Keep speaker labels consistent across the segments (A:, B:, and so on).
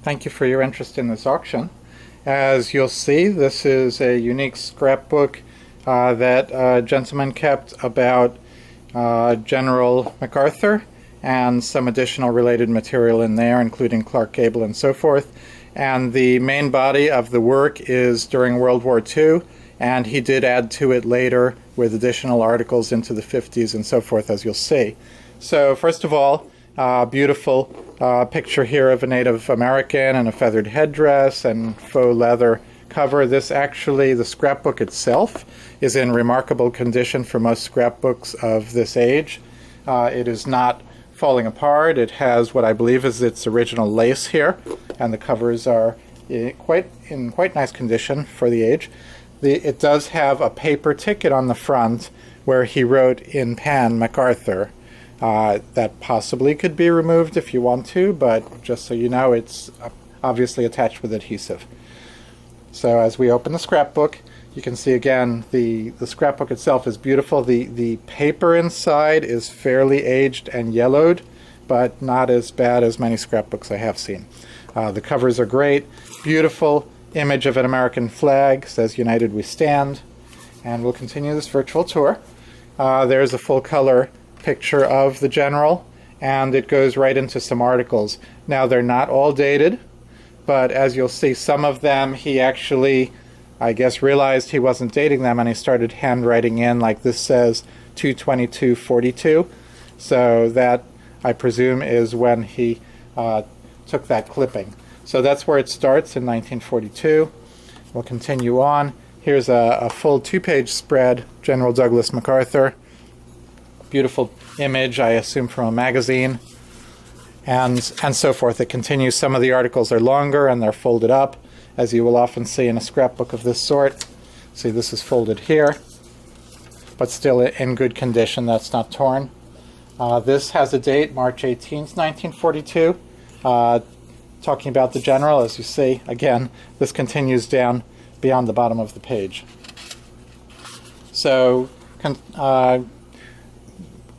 A: Thank you for your interest in this auction. As you'll see, this is a unique scrapbook that a gentleman kept about General MacArthur and some additional related material in there, including Clark Gable and so forth. And the main body of the work is during World War II, and he did add to it later with additional articles into the 50s and so forth, as you'll see. So first of all, beautiful picture here of a Native American in a feathered headdress and faux leather cover. This actually, the scrapbook itself, is in remarkable condition for most scrapbooks of this age. It is not falling apart. It has what I believe is its original lace here, and the covers are in quite nice condition for the age. It does have a paper ticket on the front where he wrote in pen MacArthur. That possibly could be removed if you want to, but just so you know, it's obviously attached with adhesive. So as we open the scrapbook, you can see again the scrapbook itself is beautiful. The paper inside is fairly aged and yellowed, but not as bad as many scrapbooks I have seen. The covers are great. Beautiful image of an American flag, says United We Stand. And we'll continue this virtual tour. There's a full color picture of the general, and it goes right into some articles. Now they're not all dated, but as you'll see, some of them he actually, I guess, realized he wasn't dating them, and he started handwriting in, like this says 2/22/42. So that, I presume, is when he took that clipping. So that's where it starts in 1942. We'll continue on. Here's a full two-page spread, General Douglas MacArthur. Beautiful image, I assume from a magazine, and so forth. It continues. Some of the articles are longer and they're folded up, as you will often see in a scrapbook of this sort. See, this is folded here, but still in good condition. That's not torn. This has a date, March 18th, 1942. Talking about the general, as you see, again, this continues down beyond the bottom of the page. So,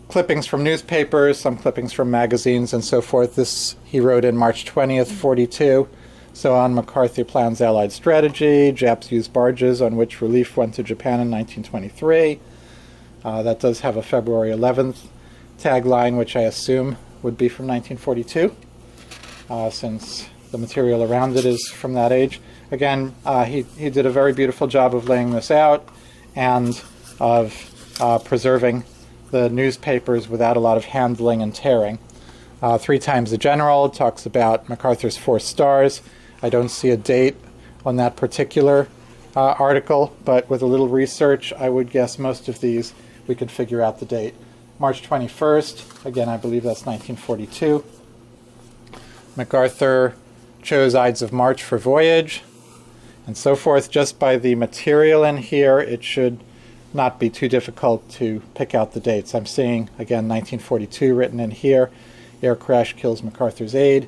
A: clippings from newspapers, some clippings from magazines and so forth. This he wrote in March 20th, 42. So on MacArthur plans Allied strategy, Japs used barges on which relief went to Japan in 1923. That does have a February 11th tagline, which I assume would be from 1942, since the material around it is from that age. Again, he did a very beautiful job of laying this out and of preserving the newspapers without a lot of handling and tearing. 3 Times the General talks about MacArthur's 4 stars. I don't see a date on that particular article, but with a little research, I would guess most of these we could figure out the date. March 21st, again, I believe that's 1942. MacArthur chose Ides of March for voyage, and so forth. Just by the material in here, it should not be too difficult to pick out the dates. I'm seeing, again, 1942 written in here. Air crash kills MacArthur's aide.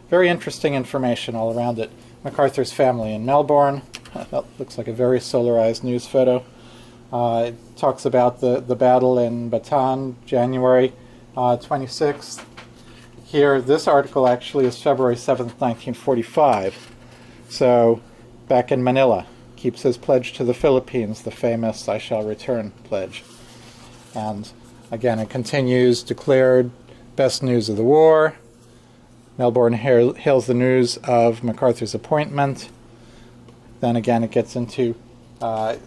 A: Very interesting information all around it. MacArthur's family in Melbourne. That looks like a very solarized news photo. It talks about the battle in Bataan, January 26th. Here, this article actually is February 7th, 1945. So, back in Manila. Keeps his pledge to the Philippines, the famous I shall return pledge. And again, it continues, declared best news of the war. Melbourne hails the news of MacArthur's appointment. Then again, it gets into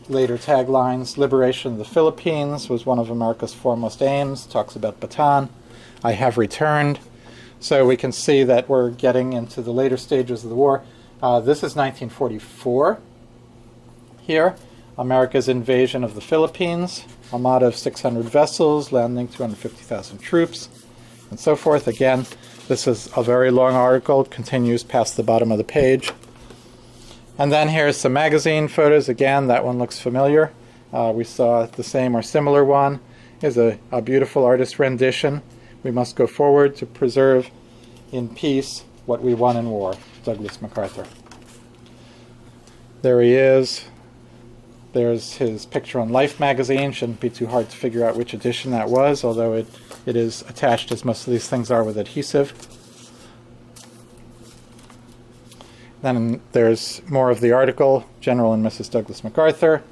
A: later taglines. Liberation of the Philippines was one of America's foremost aims. Talks about Bataan. I have returned. So we can see that we're getting into the later stages of the war. This is 1944. Here, America's invasion of the Philippines, armada of 600 vessels, landing 250,000 troops, and so forth. Again, this is a very long article. It continues past the bottom of the page. And then here's some magazine photos. Again, that one looks familiar. We saw the same or similar one. Here's a beautiful artist rendition. We must go forward to preserve in peace what we won in war. Douglas MacArthur. There he is. There's his picture on Life magazine. Shouldn't be too hard to figure out which edition that was, although it is attached, as most of these things are, with adhesive. Then there's more of the article, General and Mrs. Douglas MacArthur.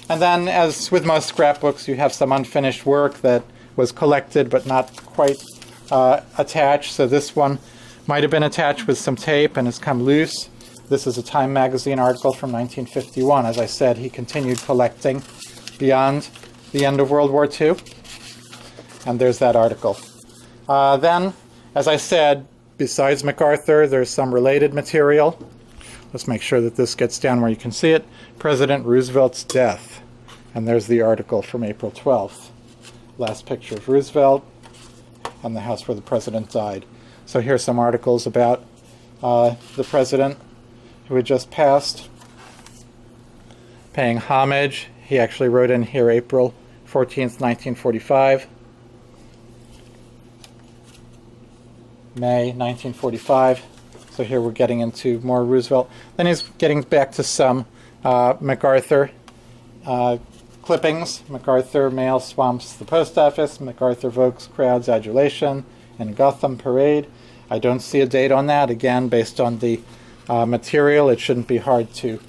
A: And then, as with most scrapbooks, you have some unfinished work that was collected but not quite attached. So this one might have been attached with some tape and has come loose. This is a Time magazine article from 1951. As I said, he continued collecting beyond the end of World War II. And there's that article. Then, as I said, besides MacArthur, there's some related material. Let's make sure that this gets down where you can see it. President Roosevelt's death. And there's the article from April 12th. Last picture of Roosevelt and the house where the president died. So here's some articles about the president who had just passed, paying homage. He actually wrote in here April 14th, 1945. May 1945. So here we're getting into more Roosevelt. Then he's getting back to some MacArthur clippings. MacArthur mail swamps the post office. MacArthur evokes crowds' adulation in Gotham Parade. I don't see a date on that. Again, based on the material, it shouldn't be hard to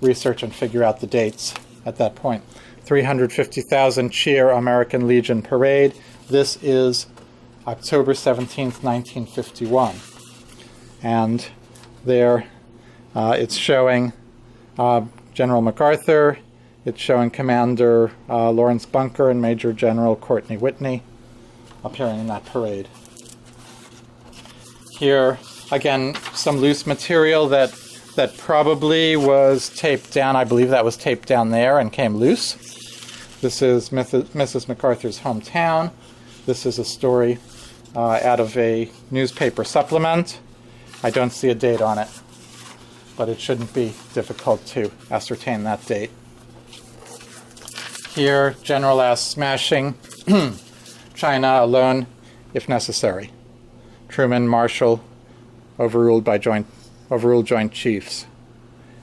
A: research and figure out the dates at that point. 350,000 cheer American Legion Parade. This is October 17th, 1951. And there it's showing General MacArthur. It's showing Commander Lawrence Bunker and Major General Courtney Whitney appearing in that parade. Here, again, some loose material that probably was taped down. I believe that was taped down there and came loose. This is Mrs. MacArthur's hometown. This is a story out of a newspaper supplement. I don't see a date on it, but it shouldn't be difficult to ascertain that date. Here, General asks smashing China alone if necessary. Truman, Marshall, overruled Joint Chiefs,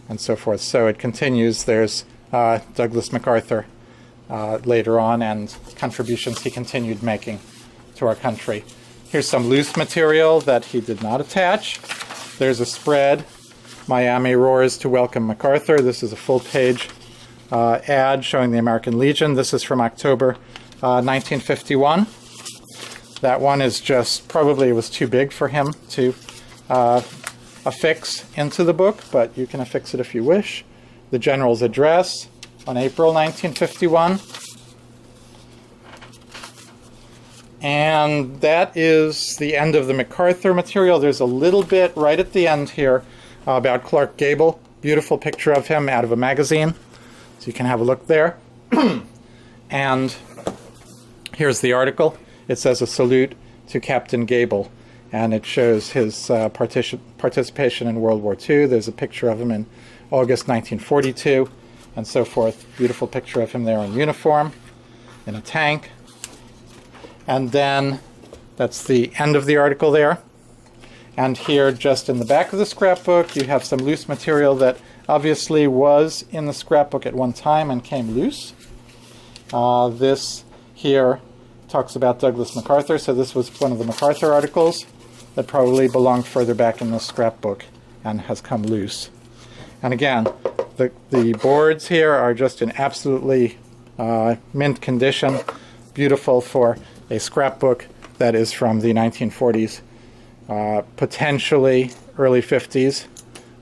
A: and so forth. So it continues. There's Douglas MacArthur later on and contributions he continued making to our country. Here's some loose material that he did not attach. There's a spread, Miami roars to welcome MacArthur. This is a full-page ad showing the American Legion. This is from October 1951. That one is just, probably it was too big for him to affix into the book, but you can affix it if you wish. The General's address on April 1951. And that is the end of the MacArthur material. There's a little bit right at the end here about Clark Gable. Beautiful picture of him out of a magazine. So you can have a look there. And here's the article. It says a salute to Captain Gable. And it shows his participation in World War II. There's a picture of him in August 1942 and so forth. Beautiful picture of him there in uniform, in a tank. And then that's the end of the article there. And here, just in the back of the scrapbook, you have some loose material that obviously was in the scrapbook at one time and came loose. This here talks about Douglas MacArthur, so this was one of the MacArthur articles that probably belonged further back in the scrapbook and has come loose. And again, the boards here are just in absolutely mint condition, beautiful for a scrapbook that is from the 1940s, potentially early 50s,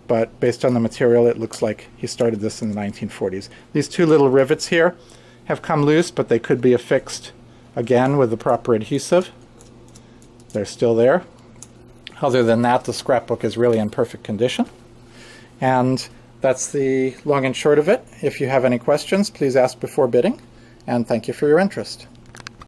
A: but based on the material, it looks like he started this in the 1940s. These two little rivets here have come loose, but they could be affixed again with the proper adhesive. They're still there. Other than that, the scrapbook is really in perfect condition. And that's the long and short of it. If you have any questions, please ask before bidding, and thank you for your interest.